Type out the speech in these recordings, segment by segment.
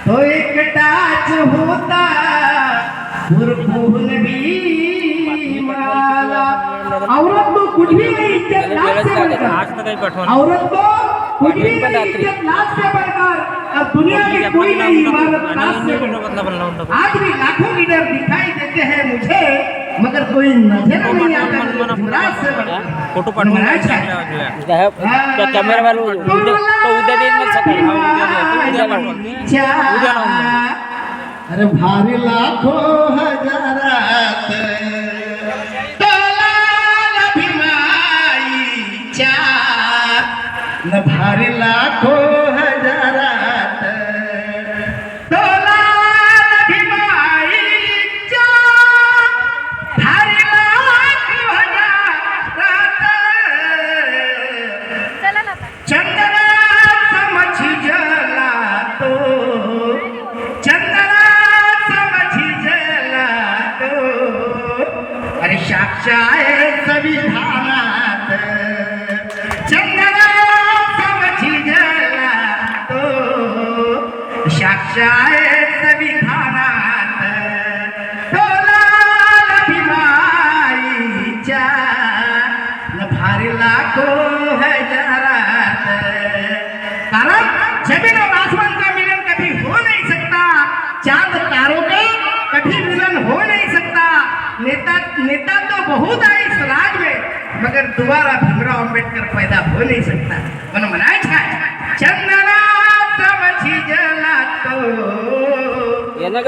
तो एकटाच होता पुरपून भीमाला औरत तो कुछ भी नहीं इज्जत लाज से बढ़कर औरत तो कुछ भी नहीं इज्जत लाज से बढ़कर अब दुनिया में कोई नहीं इबादत लाज से बढ़कर आज भी लाखों लीडर दिखाई देते हैं मुझे मगर कोई नजर नहीं आता लाज से बढ़कर फोटो पाठवून कॅमेरा वाला उद्या देईन मग सकाळी उद्या पाठवा अरे भारी लाखों हजारात तोला भीमाईच्या न भारी लाखों हजारात तोला भीमाईच्या भारी लाखों हजारात चंदना समझी जला तो साक्षाय संविधानात चंदना समझी जला तो साक्षाय संविधानात तो लाल भीमाईच्या न भारी लाखों हजारात कारण जमीन और आसमान का मिलन कभी हो नहीं सकता चांद तारों का कभी मिलन हो नहीं सकता नेता तो बहुत है इस राज में मगर दोबारा भीमराव अंबेडकर पैदा हो नहीं सकता म्हणून म्हणायचं आहे चंदना समझी जला तो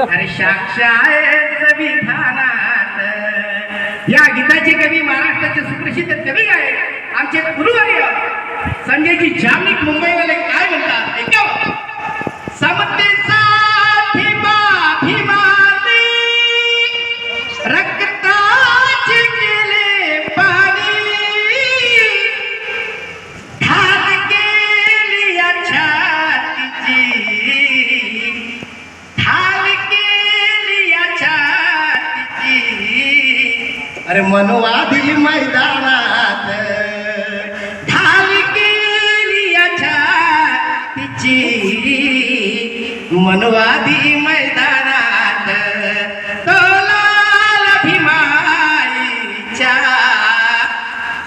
अरे साक्षाय संविधानात या गीताचे कवी महाराष्ट्राचे सुप्रसिद्ध कवी आहे आमचे गुरुवर्य संजयजी जामनिक मुंबईवाले काय म्हणतात ऐका समतेचा भीमा भीमाने रक्ताचे केले पाणी ढाल केली या छातीची ढाल केली या छातीची अरे मनवादी मैदानात ढाल केली या छातीची मनवादी मैदानात तो लाल भीमाईच्या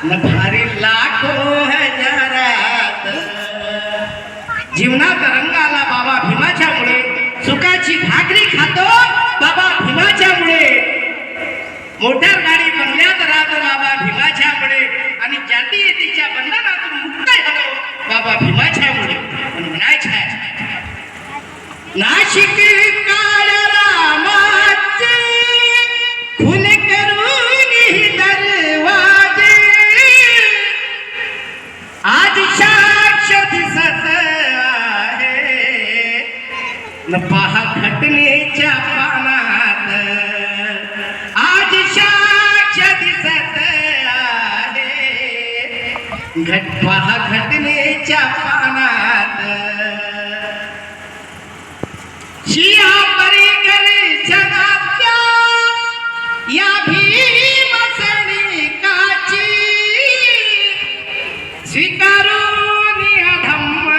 न भारी लाखों हजारात जीवनात रंग आला बाबा भीमाच्यामुळे सुखाची भाकरी खातो बाबा भीमाच्यामुळे मोटर गाडी बंगल्यात राहतो बाबा भीमाच्यामुळे आणि जातीयतेच्या बंधनातून मुक्त झालो बाबा भीमाच्यामुळे म्हणून म्हणायचं आहे नाशिक काळ रामाचे खुल करून दरवाजे आज साक्ष दिसत आहे न पहा घटनेच्या पानात आज साक्ष दिसत आहे पहा घटनेच्या पानात